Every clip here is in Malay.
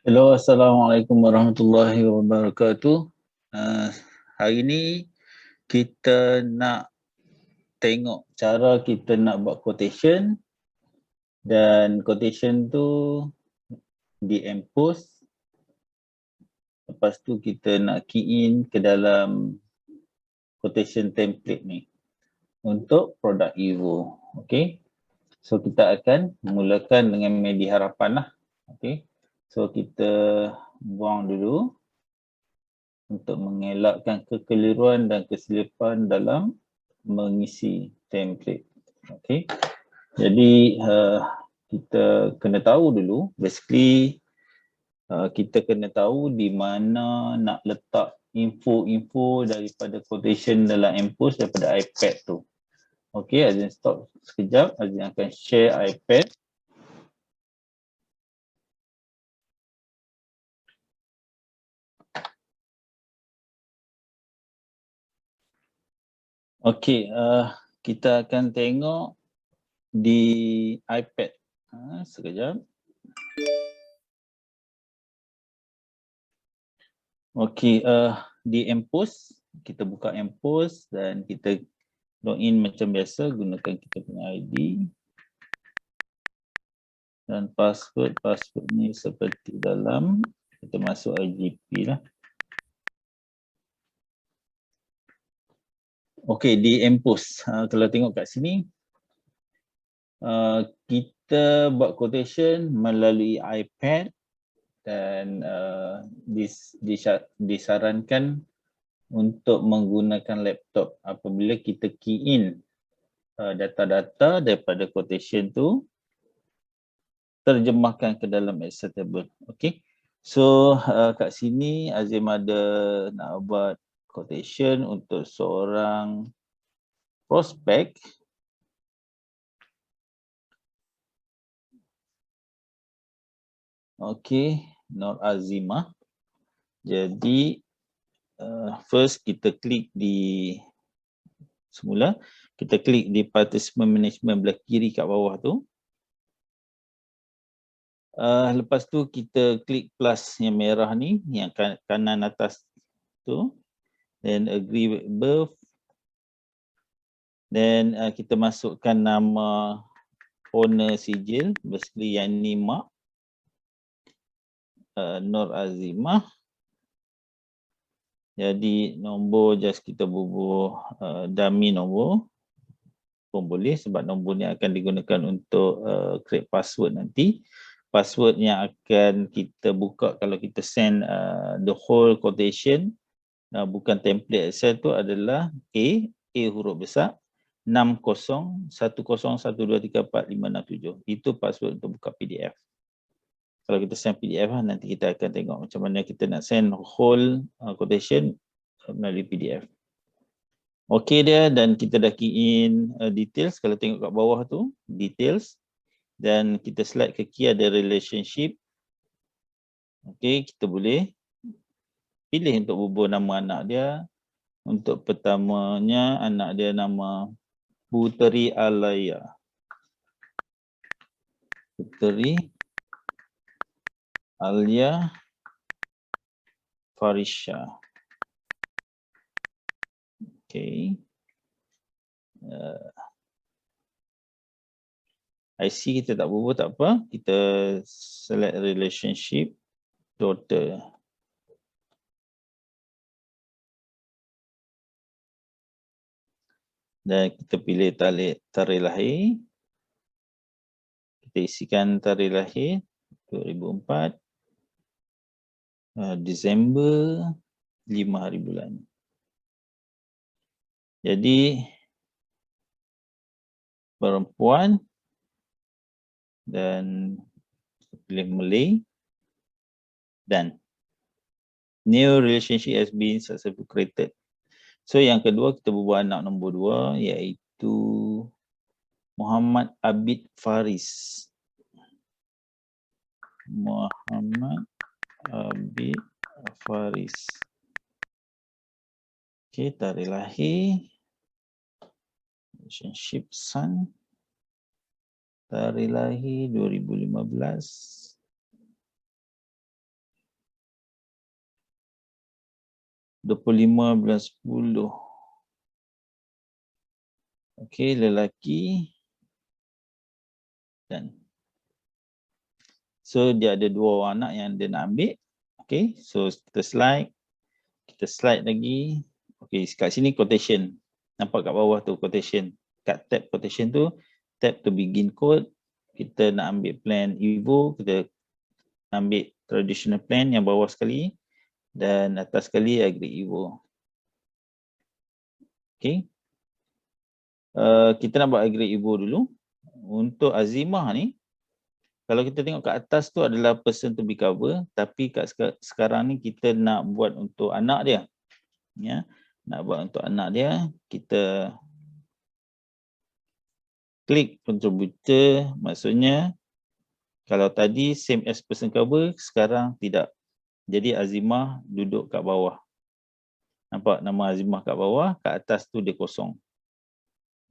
Hello, Assalamualaikum warahmatullahi wabarakatuh. Hari ni kita nak tengok cara kita nak buat quotation dan quotation tu di-impose. Lepas tu kita nak key in ke dalam quotation template ni untuk produk Evo. Okay. So kita akan mulakan dengan media harapan lah. Okay. So kita buang dulu untuk mengelakkan kekeliruan dan kesilapan dalam mengisi template. Okay. Jadi kita kena tahu dulu, basically kita kena tahu di mana nak letak info-info daripada quotation dalam impose daripada iPad tu. Okay, Azin stop sekejap, Azin akan share iPad. Okay, kita akan tengok di iPad. Sekejap. Okay, di impose, kita buka impose dan kita login macam biasa, gunakan kita punya ID. Dan password ni seperti dalam, kita masuk IGP lah. Okay, di impose, kalau tengok kat sini, kita buat quotation melalui iPad dan disarankan untuk menggunakan laptop apabila kita key in data-data daripada quotation tu, terjemahkan ke dalam Excel table. Okay. So kat sini Azim ada nak buat quotation untuk seorang prospek. Okay, Nur Azimah. Jadi first kita klik di semula, kita klik di participant management belah kiri kat bawah tu. Lepas tu kita klik plus yang merah ni, yang kanan atas tu, then agree with above. Then kita masukkan nama owner sijil, basically yang ni mak, Nur Azimah. Jadi nombor just kita bubuh dummy nombor pun boleh, sebab nombor ni akan digunakan untuk create password nanti. Password yang akan kita buka kalau kita send the whole quotation, bukan template Excel tu, adalah A huruf besar 6010123456. Itu password untuk buka PDF. Kalau kita send PDF lah, nanti kita akan tengok macam mana kita nak send whole quotation melalui PDF. Okey dia, dan kita dah key in details. Kalau tengok kat bawah tu, details. Dan kita slide ke key ada relationship. Okey, kita boleh pilih untuk bubuh nama anak dia. Untuk pertamanya, anak dia nama Puteri Alaya. Puteri Alia Farisha. Okay. IC kita tak bubuh, tak apa. Kita select relationship, daughter. Dan kita pilih tarikh lahir. Kita isikan tarikh lahir 2004. Disember 5 hari bulan. Jadi perempuan dan pilih Malay dan new relationship has been successfully created. So yang kedua kita bubuh anak nombor 2 iaitu Muhammad Abid Faris. Muhammad Abid Faris. Okay, tarikh lahir, relationship son, tarikh lahir 2015. 25 bulan 10. Okey, lelaki. Dan so dia ada 2 orang anak yang dia nak ambil. Okey, so kita slide lagi. Okey, kat sini quotation. Nampak kat bawah tu quotation. Kat tab quotation tu, tab to begin quote. Kita nak ambil plan Evo, kita ambil traditional plan yang bawah sekali dan atas sekali agri Evo. Okey. Kita nak buat agri Evo dulu. Untuk azimah ni, kalau kita tengok kat atas tu adalah person to be cover, tapi kat sekarang ni kita nak buat untuk anak dia. Ya, nak buat untuk anak dia, kita klik contributor, maksudnya kalau tadi same as person cover, sekarang tidak. Jadi Azimah duduk kat bawah. Nampak nama Azimah kat bawah, kat atas tu dia kosong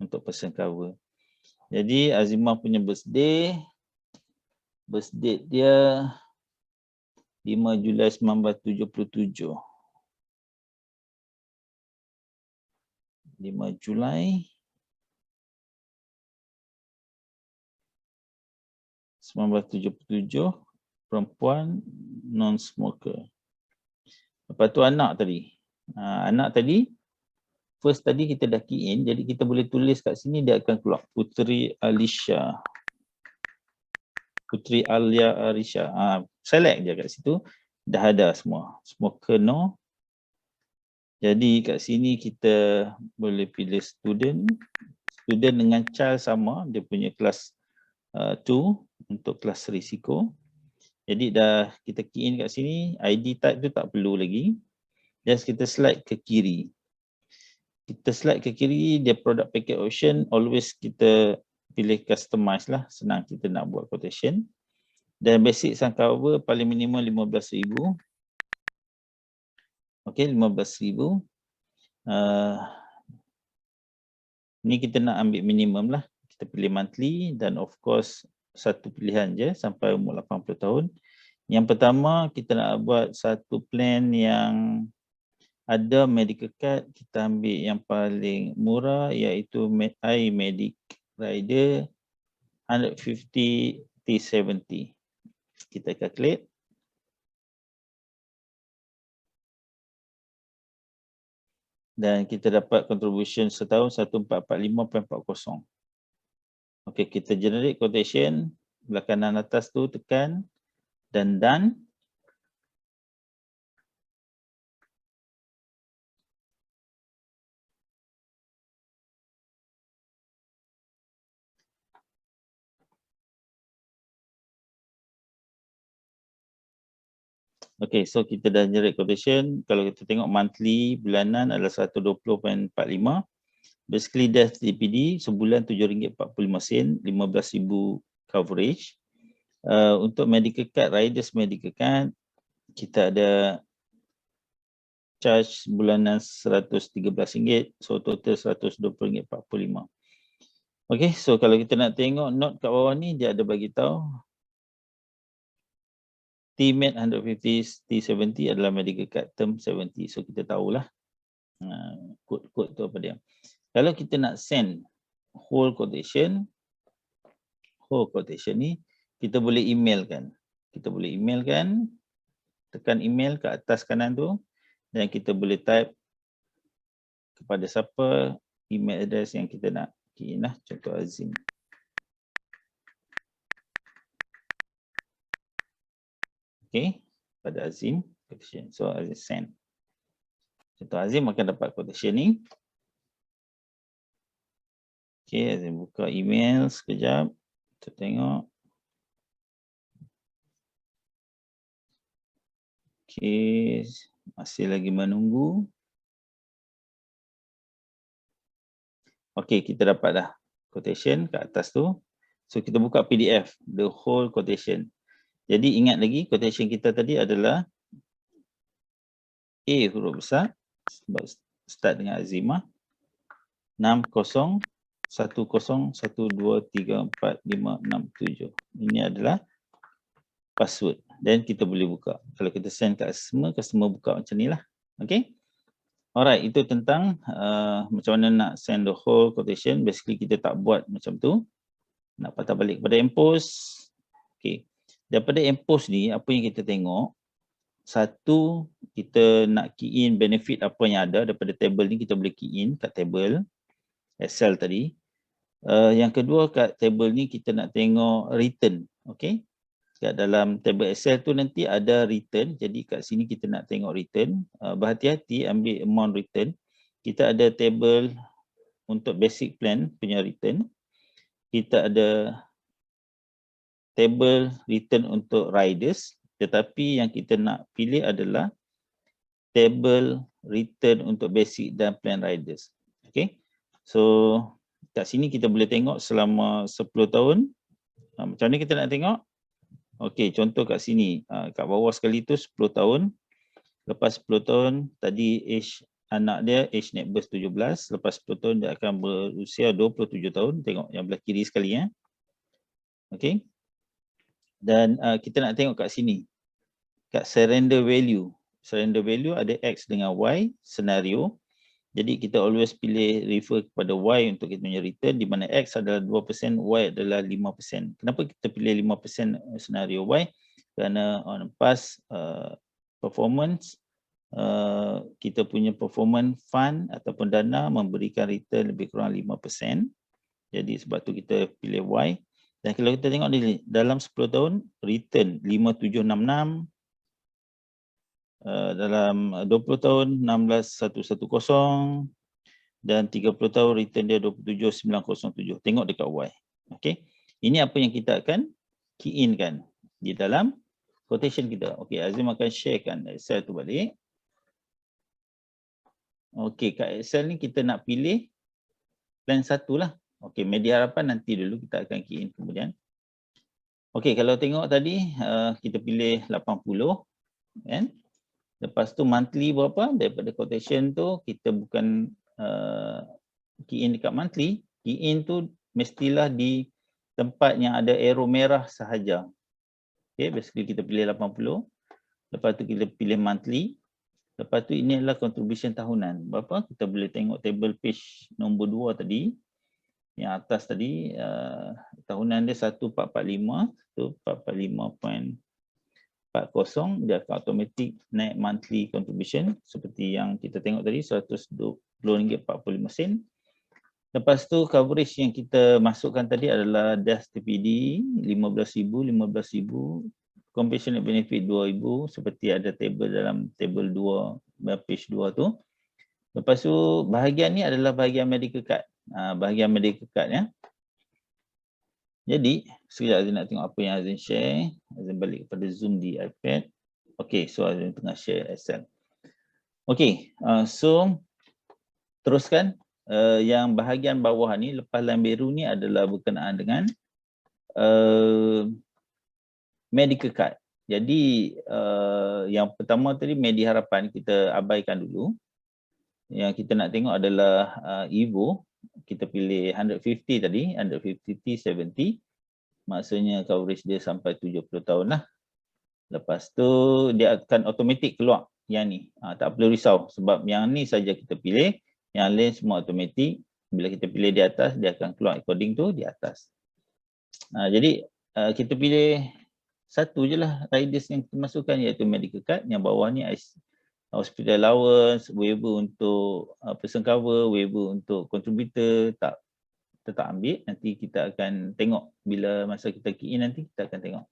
untuk person cover. Jadi Azimah punya birthday dia 5 Julai 1977. 5 Julai 1977, perempuan non-smoker. Lepas tu anak tadi. Anak tadi, first tadi kita dah key in, jadi kita boleh tulis kat sini, dia akan keluar Putri Alisha. Putri Alia Arisha. Select je kat situ, dah ada semua. Smoker no. Jadi kat sini kita boleh pilih student. Student dengan child sama, dia punya kelas 2 untuk kelas risiko. Jadi dah kita key in kat sini, ID type tu tak perlu lagi. Just kita slide ke kiri. Kita slide ke kiri, dia product packet option, always kita pilih customize lah, senang kita nak buat quotation. Dan basic sun cover paling minimum 15,000. Okey, 15,000. Ni kita nak ambil minimum lah. Kita pilih monthly dan of course satu pilihan je sampai umur 80 tahun. Yang pertama kita nak buat satu plan yang ada medical card, kita ambil yang paling murah iaitu iMedic Rider 150 T70. Kita calculate. Dan kita dapat contribution setahun 1445.40. Okey, kita generate quotation, belah kanan atas tu tekan dan done. Okey, so kita dah generate quotation. Kalau kita tengok monthly bulanan adalah 120.45. Basically death DPD sebulan RM7.45, 15,000 coverage. Untuk medical card, riders medical card, kita ada charge bulanan RM113, so total RM120.45. Okey, so kalau kita nak tengok note kat bawah ni, dia ada bagi tahu T-Med 150 T70 adalah medical card term 70. So kita tahulah kod-kod tu apa dia. Kalau kita nak send whole quotation ni, kita boleh emailkan. Tekan email ke atas kanan tu dan kita boleh type kepada siapa email address yang kita nak key in lah. Contoh Azim. Okay, pada Azim quotation. So Azim send. Contoh Azim akan dapat quotation ni. Okay, Azim buka email sekejap. Kita tengok. Okay, masih lagi menunggu. Okay, kita dapat dah quotation kat atas tu. So kita buka PDF, the whole quotation. Jadi ingat lagi quotation kita tadi adalah A huruf besar, sebab start dengan Azimah. 601012345667. Ini adalah password dan kita boleh buka. Kalau kita send kat customer buka macam ni lah. Okay. Alright, itu tentang macam mana nak send the whole quotation. Basically kita tak buat macam tu. Nak patah balik kepada impose. Okay. Daripada impose ni, apa yang kita tengok, satu, kita nak key in benefit apa yang ada daripada table ni, kita boleh key in kat table Excel tadi. Yang kedua, kat table ni kita nak tengok return. Okay. Kat dalam table Excel tu nanti ada return. Jadi kat sini kita nak tengok return. Berhati-hati ambil amount return. Kita ada table untuk basic plan punya return. Kita ada table return untuk riders. Tetapi yang kita nak pilih adalah table return untuk basic dan plan riders. Okay. So kat sini kita boleh tengok selama 10 tahun. Macam mana kita nak tengok? Okey, contoh kat sini, kat bawah sekali tu 10 tahun. Lepas 10 tahun, tadi age anak dia, age net birth 17. Lepas 10 tahun dia akan berusia 27 tahun. Tengok yang belah kiri sekali ya. Okey. Dan kita nak tengok kat sini. Kat surrender value. Surrender value ada X dengan Y senario. Jadi kita always pilih refer kepada Y untuk kita punya return, di mana X adalah 2%, Y adalah 5%. Kenapa kita pilih 5% senario Y? Kerana on past performance, kita punya performance fund ataupun dana memberikan return lebih kurang 5%. Jadi sebab tu kita pilih Y. Dan kalau kita tengok di dalam 10 tahun, return 5766. Dalam 20 tahun 16110 dan 30 tahun return dia 27907. Tengok dekat Y. Okey. Ini apa yang kita akan key in kan di dalam quotation kita. Okey, Azim akan sharekan Excel tu balik. Okey, kat Excel ni kita nak pilih plan 1 lah. Okey, media harapan nanti dulu kita akan key in kemudian. Okey, kalau tengok tadi kita pilih 80 kan. Lepas tu monthly berapa? Daripada quotation tu kita bukan key in dekat monthly. Key in tu mestilah di tempat yang ada arrow merah sahaja. Okay, basically kita pilih 80. Lepas tu kita pilih monthly. Lepas tu ini adalah contribution tahunan. Berapa? Kita boleh tengok table page nombor 2 tadi. Yang atas tadi tahunan dia 1445. 1445.40, dia akan automatic naik monthly contribution seperti yang kita tengok tadi, RM120.45. Lepas tu coverage yang kita masukkan tadi adalah death TPD 15,000, 15,000, compassionate benefit 2,000 seperti ada table dalam table 2 page 2 tu. Lepas tu bahagian ni adalah bahagian medical card. Bahagian medical card ya. Jadi, sekejap Azim nak tengok apa yang Azim share. Azim balik kepada Zoom di iPad. Okay, so Azim tengah share Excel. Okay, so teruskan. Yang bahagian bawah ni, lepas line biru ni adalah berkenaan dengan medical card. Jadi, yang pertama tadi media harapan kita abaikan dulu. Yang kita nak tengok adalah Evo. Kita pilih 150 tadi, 150 T70. Maksudnya coverage dia sampai 70 tahun lah. Lepas tu dia akan automatic keluar yang ni. Tak perlu risau sebab yang ni saja kita pilih. Yang lain semua automatic. Bila kita pilih di atas, dia akan keluar according to di atas. Jadi kita pilih satu je lah riders yang kita masukkan, iaitu medical card. Yang bawah ni hospital allowance, waiver untuk person cover, waiver untuk contributor, kita tak ambil. Nanti kita akan tengok bila masa kita key in nanti kita akan tengok.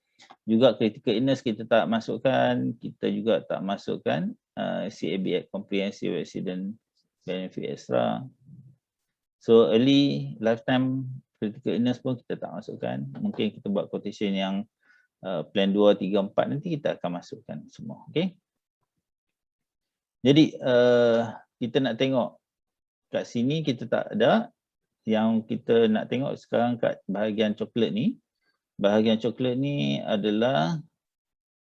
Juga critical illness kita tak masukkan, kita juga tak masukkan CAB comprehensive accident benefit extra. So early lifetime critical illness pun kita tak masukkan. Mungkin kita buat quotation yang plan 2, 3, 4 nanti kita akan masukkan semua. Okay. Jadi kita nak tengok kat sini kita tak ada. Yang kita nak tengok sekarang kat bahagian coklat ni. Bahagian coklat ni adalah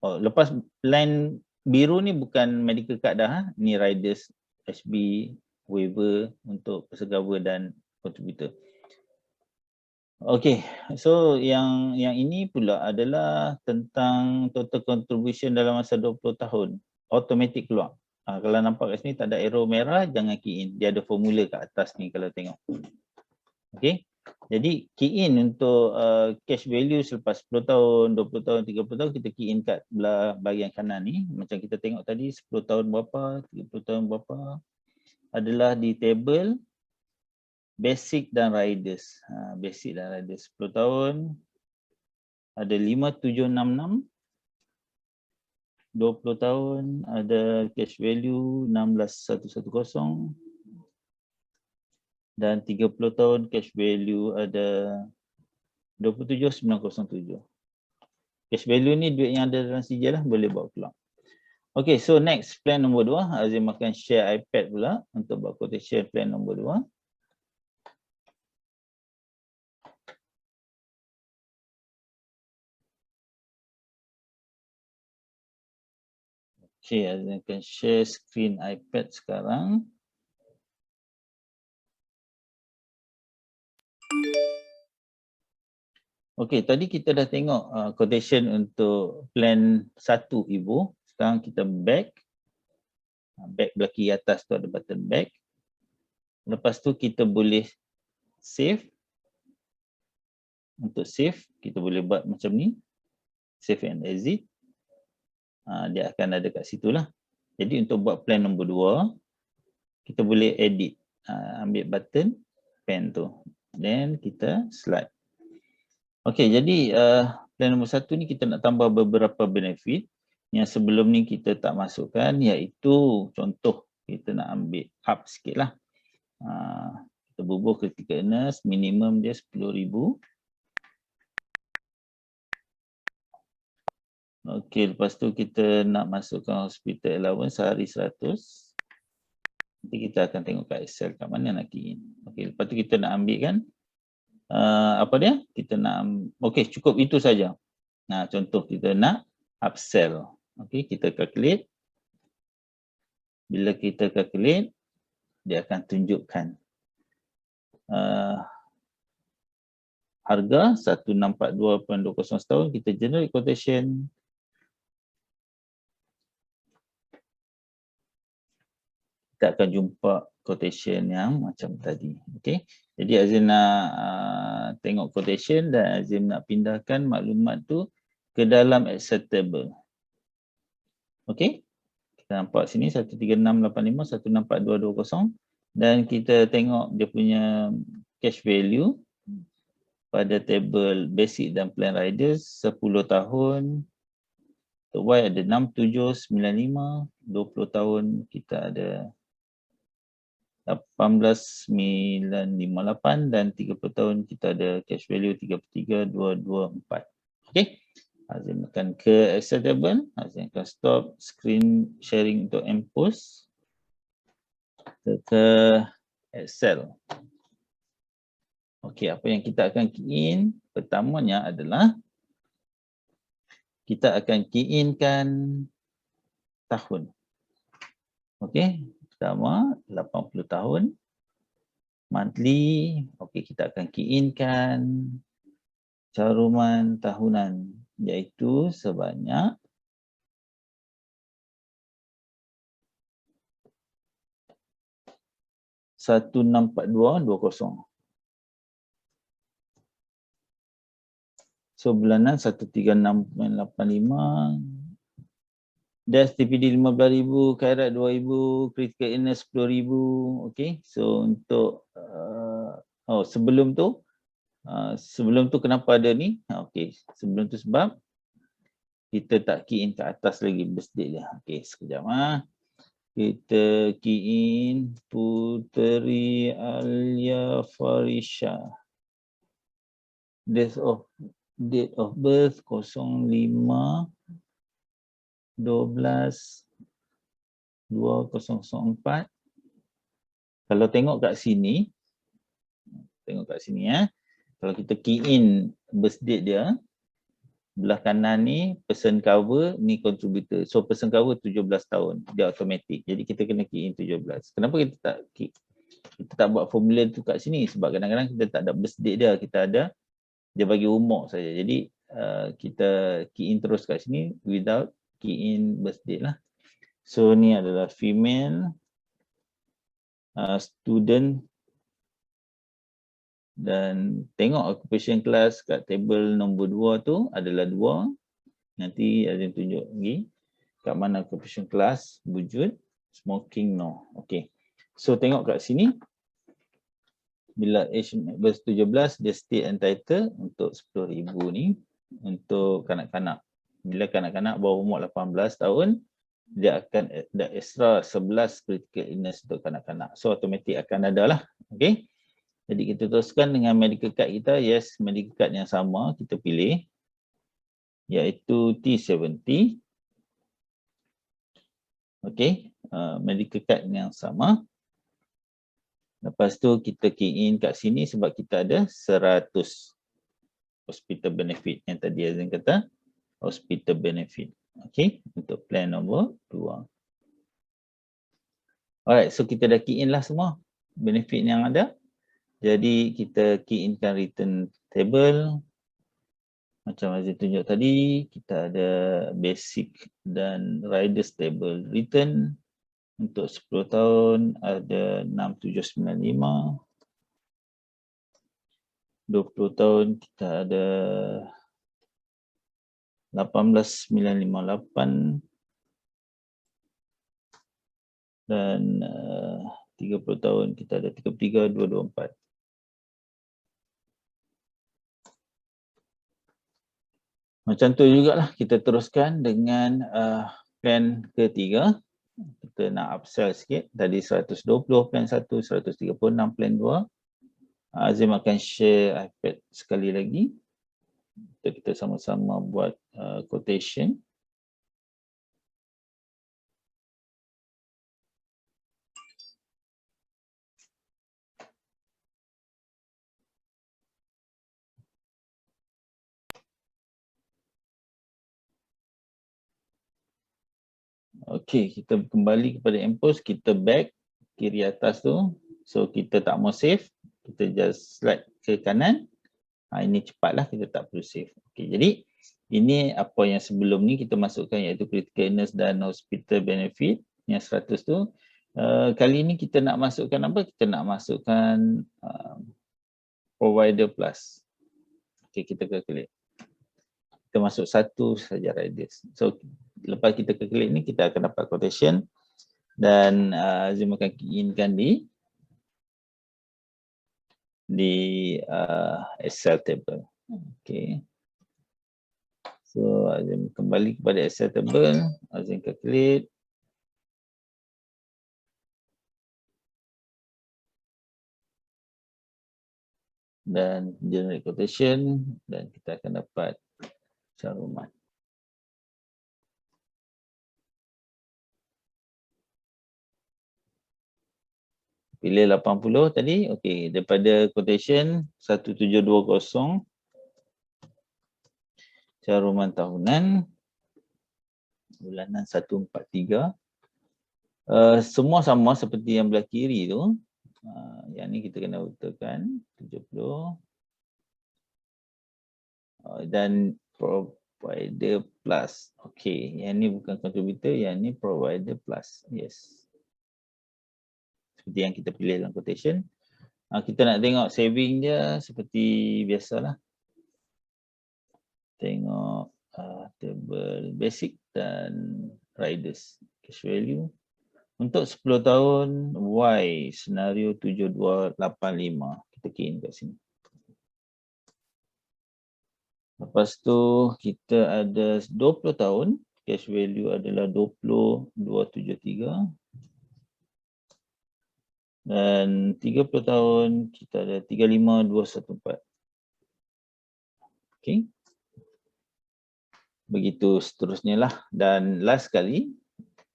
lepas line biru ni bukan medical card dah. Ni riders, HB, waiver untuk person cover dan contributor. Okay, so yang ini pula adalah tentang total contribution dalam masa 20 tahun. Automatic keluar. Kalau nampak kat sini tak ada arrow merah, jangan key in. Dia ada formula kat atas ni kalau tengok. Okay. Jadi key in untuk cash value selepas 10 tahun, 20 tahun, 30 tahun, kita key in kat belah bahagian kanan ni. Macam kita tengok tadi 10 tahun berapa, 30 tahun berapa. Adalah di table basic dan riders. Basic dan riders 10 tahun ada 5766. 20 tahun ada cash value 16110 dan 30 tahun cash value ada 27907. Cash value ni duit yang ada dalam sijil lah, boleh bawa keluar. Okay, so next plan nombor 2, Azim akan share iPad pula untuk buat quotation plan nombor 2. Okay, Azim akan share screen iPad sekarang. Okay, tadi kita dah tengok quotation untuk plan 1 Ibu. Sekarang kita back. Back belah kiri atas tu ada button back. Lepas tu kita boleh save. Untuk save, kita boleh buat macam ni. Save and exit. Dia akan ada kat situ lah. Jadi untuk buat plan nombor 2, kita boleh edit. Ambil button pen tu. Then kita slide. Okay, jadi plan nombor 1 ni kita nak tambah beberapa benefit yang sebelum ni kita tak masukkan, iaitu contoh kita nak ambil up sikit lah. Kita bubuh critical illness, minimum dia 10,000. Okay, lepas tu kita nak masukkan hospital allowance sehari 100. Nanti kita akan tengok kat Excel kat mana nak key in. Okay, lepas tu kita nak ambil kan apa dia? Kita nak, okay, cukup itu saja. Nah, contoh kita nak upsell. Okay, kita calculate. Bila kita calculate, dia akan tunjukkan harga 1642.20 setahun. Kita generate quotation. Kita akan jumpa quotation yang macam tadi. Okay. Jadi Azim nak tengok quotation dan Azim nak pindahkan maklumat tu ke dalam Excel table. Okay. Kita nampak sini 13685, 164220 dan kita tengok dia punya cash value pada table basic dan plan riders 10 tahun. Untuk Y ada 6795, 20 tahun kita ada 18958 dan 30 tahun kita ada cash value 33224. Okey. Azim akan ke Excel table. Azim akan stop screen sharing untuk Mpost. Ke Excel. Okey, apa yang kita akan key in? Pertamanya adalah kita akan key in kan tahun. Okey. Pertama 80 tahun monthly. Okey, kita akan key in kan caruman tahunan iaitu sebanyak 164220. So bulanan 136.85. Death TPD 15,000, khairat 2,000, critical illness 10,000. Okay, so untuk sebelum tu kenapa ada ni? Okay, sebelum tu sebab kita tak key in ke atas lagi birthday dia. Okay, sekejap kita key in Puteri Alia Farisha. Date of birth 05/12/2004. Kalau tengok kat sini, kalau kita key in birth date dia, belah kanan ni person cover, ni contributor. So person cover 17 tahun, dia automatic. Jadi kita kena key in 17. Kenapa kita tak buat formula tu kat sini? Sebab kadang-kadang kita tak ada birth date dia, dia bagi umur saja. Jadi kita key in terus kat sini without key in birth date lah. So ni adalah female student, dan tengok occupation class kat table nombor 2 tu adalah 2. Nanti Azim tunjuk lagi kat mana occupation class wujud, smoking no. Okey. So tengok kat sini, bila age verse 17 dia state entitled untuk 10,000 ni untuk kanak-kanak. Bila kanak-kanak bawah umur 18 tahun, dia akan ada extra 11 critical illness untuk kanak-kanak. So automatik akan ada lah. Okey. Jadi kita teruskan dengan medical card kita. Yes, medical card yang sama kita pilih, iaitu T70. Okey, medical card yang sama. Lepas tu kita key in kat sini sebab kita ada 100 hospital benefit yang tadi Azim kata, hospital benefit. Okey, untuk plan nombor 2. Alright, so kita dah key in lah semua benefit yang ada. Jadi kita key in kan return table. Macam Azim tunjuk tadi, kita ada basic dan riders table return. Untuk 10 tahun ada 6795. 20 tahun kita ada 18958. Dan 30 tahun kita ada 33224. Macam tu jugalah kita teruskan dengan plan ketiga. Kita nak upsell sikit. Tadi 120 plan 1, 136 plan 2. Azim akan share iPad sekali lagi. Kita sama-sama buat quotation. Okey, kita kembali kepada Impose, kita back kiri atas tu. So kita tak mau save, kita just slide ke kanan. Ini cepatlah, kita tak perlu save. Okey, jadi ini apa yang sebelum ni kita masukkan, iaitu critical illness dan hospital benefit yang 100 tu. Kali ni kita nak masukkan apa? Kita nak masukkan provider plus. Okey, kita calculate. Kita masuk satu saja riders. So lepas kita klik ni, kita akan dapat quotation dan Azim akan key in kan di Excel table. Okay. So Azim kembali kepada Excel table, Azim calculate. Dan generate quotation dan kita akan dapat caruman. Pilih 80 tadi. Okey, daripada quotation 1720 caruman tahunan bulanan 143. Semua sama seperti yang belah kiri tu. Yang ni kita kena betulkan 70. Dan provider plus. Okey, yang ni bukan contributor, yang ni provider plus. Yes. Seperti yang kita pilih dalam quotation. Kita nak tengok saving dia seperti biasalah. Tengok table basic dan riders. Cash value. Untuk 10 tahun, Y senario 7285. Kita key in kat sini. Lepas tu kita ada 20 tahun. Cash value adalah 20,273. Dan 30 tahun kita ada 35,214. Okey. Begitu seterusnya lah. Dan last kali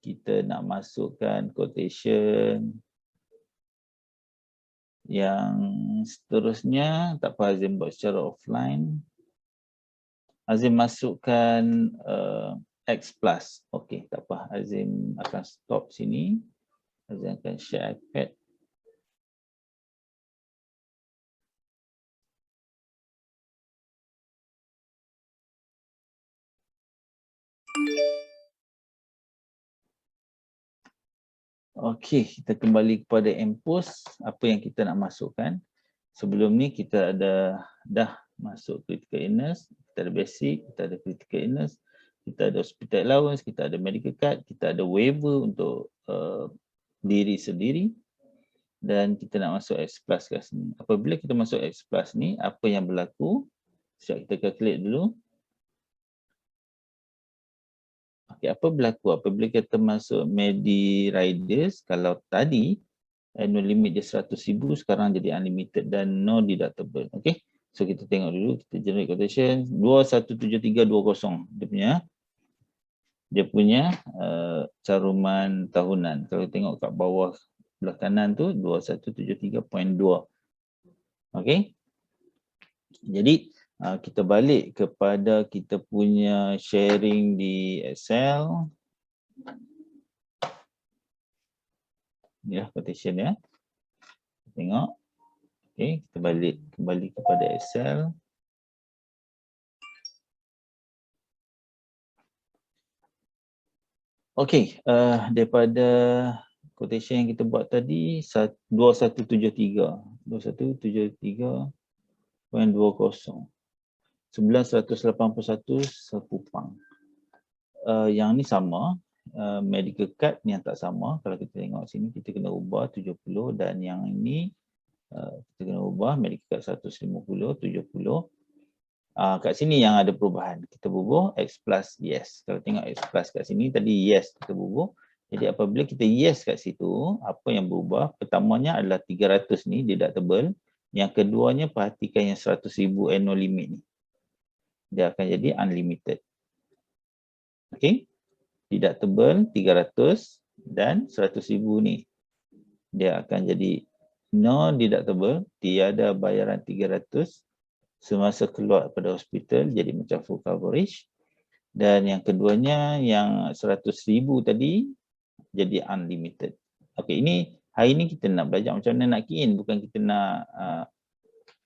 kita nak masukkan quotation yang seterusnya. Tak apa, Azim buat secara offline. Azim masukkan X plus. Okey, tak apa. Azim akan stop sini. Azim akan share iPad. Okey, kita kembali kepada MPOS, apa yang kita nak masukkan. Sebelum ni kita dah masuk critical illness, kita ada basic, kita ada critical illness, kita ada hospital allowance, kita ada medical card, kita ada waiver untuk diri sendiri, dan kita nak masuk X plus kat sini. Apabila kita masuk X plus ni, apa yang berlaku? Sekejap kita calculate dulu. Okey, apa berlaku apabila kita masuk Medi Riders? Kalau tadi annual limit dia 100,000, sekarang jadi unlimited dan no deductible. Okey. So kita tengok dulu, kita generate quotation 217320 dia punya caruman tahunan. Kalau tengok kat bawah belah kanan tu 2173.2. Okey. Jadi kita balik kepada kita punya sharing di Excel. Ya, quotation ya. Tengok. Okey, kita kembali kepada Excel. Okey, daripada quotation yang kita buat tadi 2173 2173.20 981 sepupang. Yang ni sama, medical card ni yang tak sama. Kalau kita tengok sini kita kena ubah 70, dan yang ini kita kena ubah medical card 150 70. Kat sini yang ada perubahan, kita bubuh X plus yes. Kalau tengok X plus kat sini tadi yes kita bubuh. Jadi apabila kita yes kat situ, apa yang berubah? Pertamanya adalah 300 ni deductible. Yang keduanya perhatikan yang 100,000 annual limit ni. Dia akan jadi unlimited. Okey. Deductible 300 dan 100,000 ni. Dia akan jadi no deductible, tiada bayaran 300 semasa keluar pada hospital, jadi macam full coverage. Dan yang keduanya yang 100,000 tadi jadi unlimited. Okey, ini hari ni kita nak belajar macam mana nak key in, bukan kita nak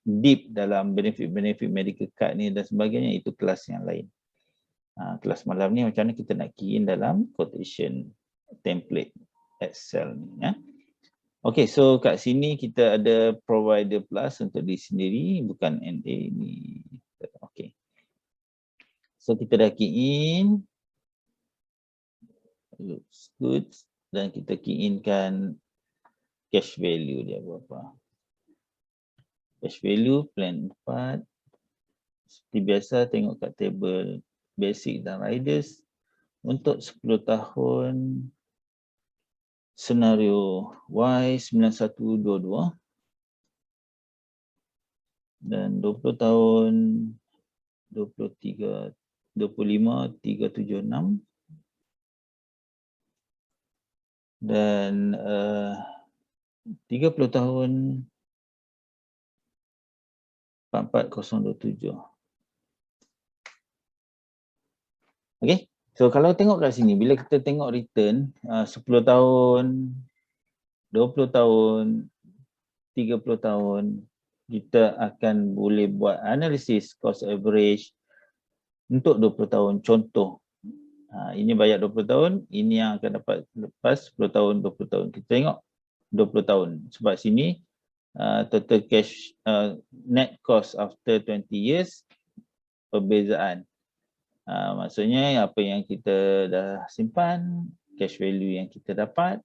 deep dalam benefit medical card ni dan sebagainya. Itu kelas yang lain. Kelas malam ni macam mana kita nak key in dalam quotation template Excel ni ya. Okey, so kat sini kita ada provider plus untuk diri sendiri, bukan NA ni. Okey. So kita dah key in. Looks good. Dan kita key in kan cash value dia berapa. Cash value plan 4. Seperti biasa tengok kat table basic dan riders. Untuk 10 tahun senario Y 9122. Dan 20 tahun 25 376. Dan 30 tahun 44027. Okey. So kalau tengok kat sini, bila kita tengok return 10 tahun, 20 tahun, 30 tahun, kita akan boleh buat analisis cost average untuk 20 tahun. Contoh, ini bayar 20 tahun, ini yang akan dapat lepas 10 tahun, 20 tahun. Kita tengok 20 tahun. Sebab sini total cash net cost after 20 years perbezaan. Maksudnya apa yang kita dah simpan, cash value yang kita dapat,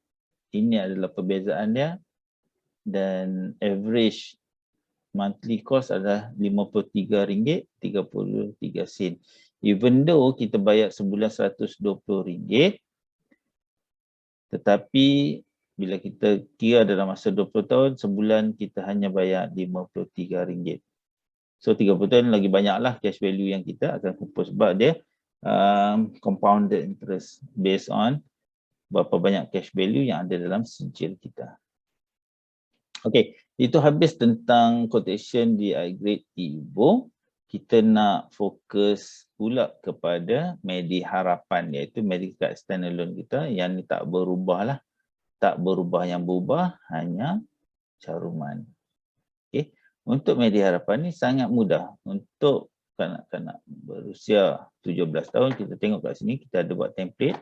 ini adalah perbezaan dia, dan average monthly cost adalah RM53.33. Even though kita bayar sebulan RM120, tetapi bila kita kira dalam masa 20 tahun, sebulan kita hanya bayar RM53. So 30 tahun lagi banyaklah cash value yang kita akan kumpul, sebab dia compounded interest based on berapa banyak cash value yang ada dalam sijil kita. Okey, itu habis tentang quotation di iGrade Evo. Kita nak fokus pula kepada Medi Harapan, iaitu medical card standalone kita yang ni tak berubah lah. Tak berubah, yang berubah hanya caruman. Okey, untuk Medi Harapan ni sangat mudah. Untuk kanak-kanak berusia 17 tahun, kita tengok kat sini, kita ada buat template.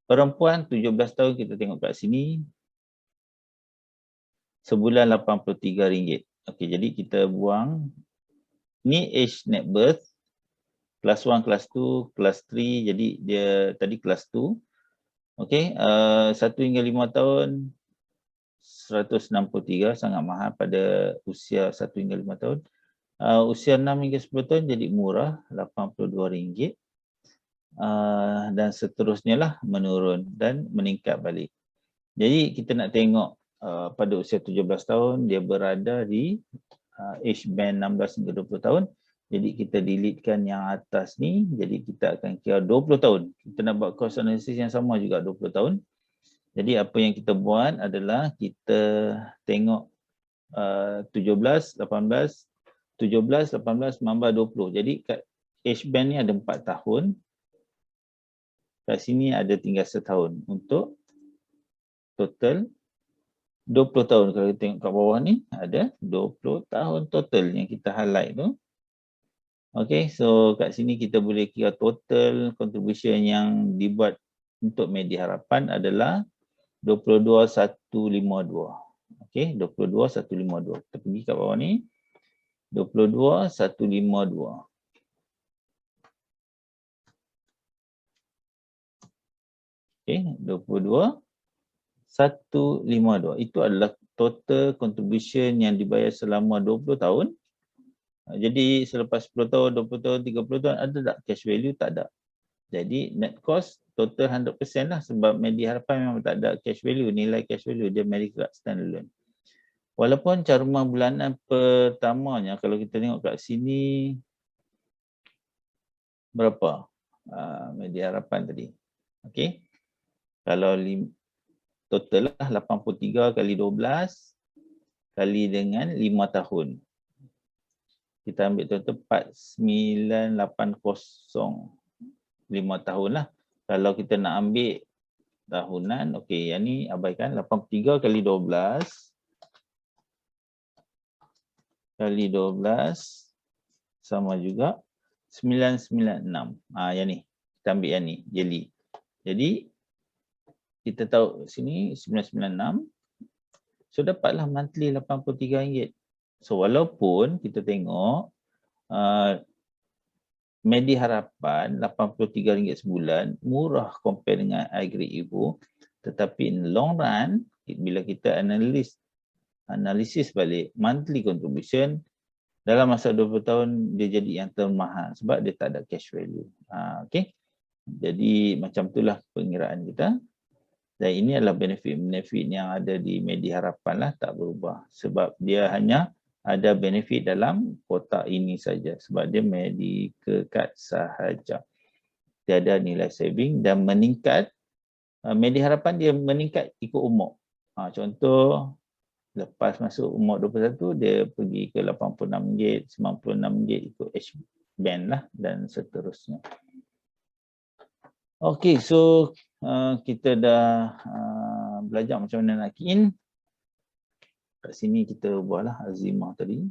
Perempuan 17 tahun, kita tengok kat sini, sebulan RM83. Okey, jadi kita buang ni age net birth, kelas 1, kelas 2, kelas 3, jadi dia tadi kelas 2. Okey, 1 hingga 5 tahun 163, sangat mahal pada usia 1 hingga 5 tahun. Usia 6 hingga 10 tahun jadi murah, RM82. Dan seterusnya lah menurun dan meningkat balik. Jadi kita nak tengok pada usia 17 tahun dia berada di age band 16 hingga 20 tahun. Jadi kita deletekan yang atas ni, jadi kita akan kira 20 tahun. Kita nak buat cost analysis yang sama juga 20 tahun. Jadi apa yang kita buat adalah kita tengok 17, 18, 17, 18, 19, 20. Jadi kat age band ni ada 4 tahun. Kat sini ada tinggal setahun untuk total 20 tahun. Kalau kita tengok kat bawah ni ada 20 tahun total yang kita highlight tu. Okay, so kat sini kita boleh kira total contribution yang dibuat untuk Media Harapan adalah 22,152. Okay, 22,152. Kita pergi kat bawah ni. 22,152. Okay, 22,152. Itu adalah total contribution yang dibayar selama 20 tahun. Jadi selepas 10 tahun, 20 tahun, 30 tahun, ada tak cash value? Tak ada. Jadi net cost total 100% lah, sebab Media Harapan memang tak ada cash value, nilai cash value, dia Medicared standalone. Walaupun caruman bulanan pertamanya, kalau kita tengok kat sini, berapa Media Harapan tadi? Okay. Kalau total lah 83 kali 12 kali dengan 5 tahun. Kita ambil total 4980, 5 tahun lah. Kalau kita nak ambil tahunan, okey, yang ni abaikan. 83 kali 12 kali 12 sama juga 996. Yang ni. Kita ambil yang ni, jeli. Jadi kita tahu sini 996. So dapatlah monthly RM83. So walaupun kita tengok Media Harapan RM83 sebulan murah compare dengan iGrid Evo, tetapi in long run bila kita analisis balik monthly contribution dalam masa 20 tahun dia jadi yang termahal sebab dia tak ada cash value. Okey. Jadi macam itulah pengiraan kita. Dan ini adalah benefit-benefit yang ada di Media Harapan lah, tak berubah. Sebab dia hanya ada benefit dalam kotak ini saja. Sebab dia medical card sahaja. Tiada nilai saving dan meningkat. Media Harapan dia meningkat ikut umur. Contoh, lepas masuk umur 21, dia pergi ke RM86, RM96 ikut age band lah dan seterusnya. Okey, so kita dah belajar macam mana nak key in. Kat sini kita buatlah Azimah tadi.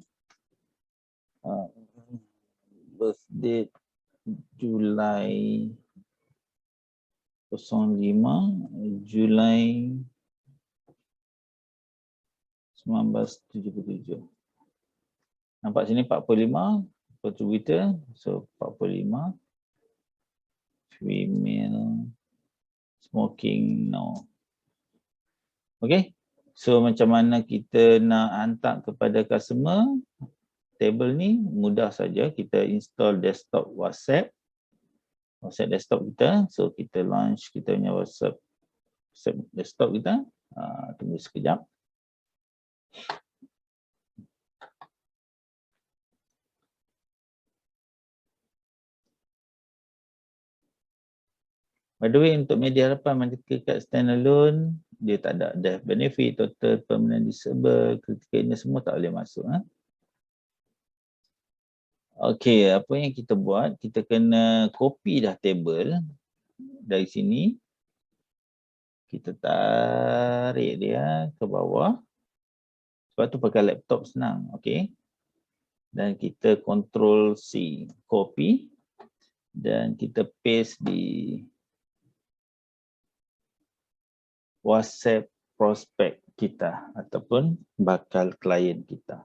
Birth date Julai 05 Julai 1977. Nampak sini 45 contributor, so 45. Female, smoking, no. Okay, so macam mana kita nak hantar kepada customer table ni? Mudah saja, kita install desktop WhatsApp desktop kita. So kita launch kita punya WhatsApp desktop kita. Tunggu sekejap. By the way, untuk Media Harapan Medical Card standalone, dia tak ada death benefit, total permanent disable, critical illness semua tak boleh masuk. Okey, apa yang kita buat, kita kena copy dah table dari sini. Kita tarik dia ke bawah. Sebab tu pakai laptop senang, okey. Dan kita Ctrl C, copy. Dan kita paste di WhatsApp prospect. kita ataupun bakal klien kita.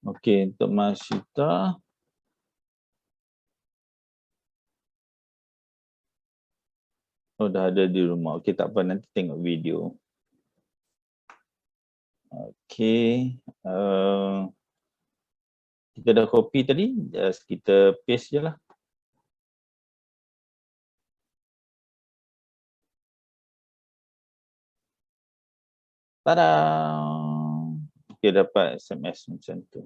Okey, untuk Masyita. Oh, dah ada di rumah. Okey, tak apa, nanti tengok video. Okey. Kita dah copy tadi, just kita paste je lah. Tada! Kita dapat SMS macam tu.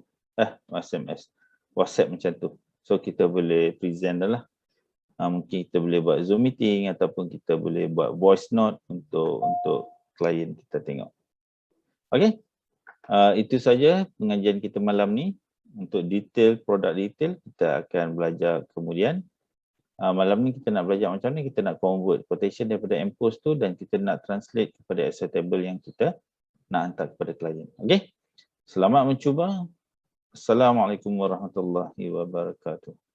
SMS. WhatsApp macam tu. So, kita boleh present dah lah. Mungkin kita boleh buat Zoom meeting ataupun kita boleh buat voice note untuk klien kita tengok. Okey. Itu saja pengajian kita malam ni. Untuk detail, produk detail, kita akan belajar kemudian. Malam ni kita nak belajar macam ni, kita nak convert quotation daripada MPOS tu dan kita nak translate kepada Excel table yang kita nak hantar kepada klien. Okey. Selamat mencuba. Assalamualaikum warahmatullahi wabarakatuh.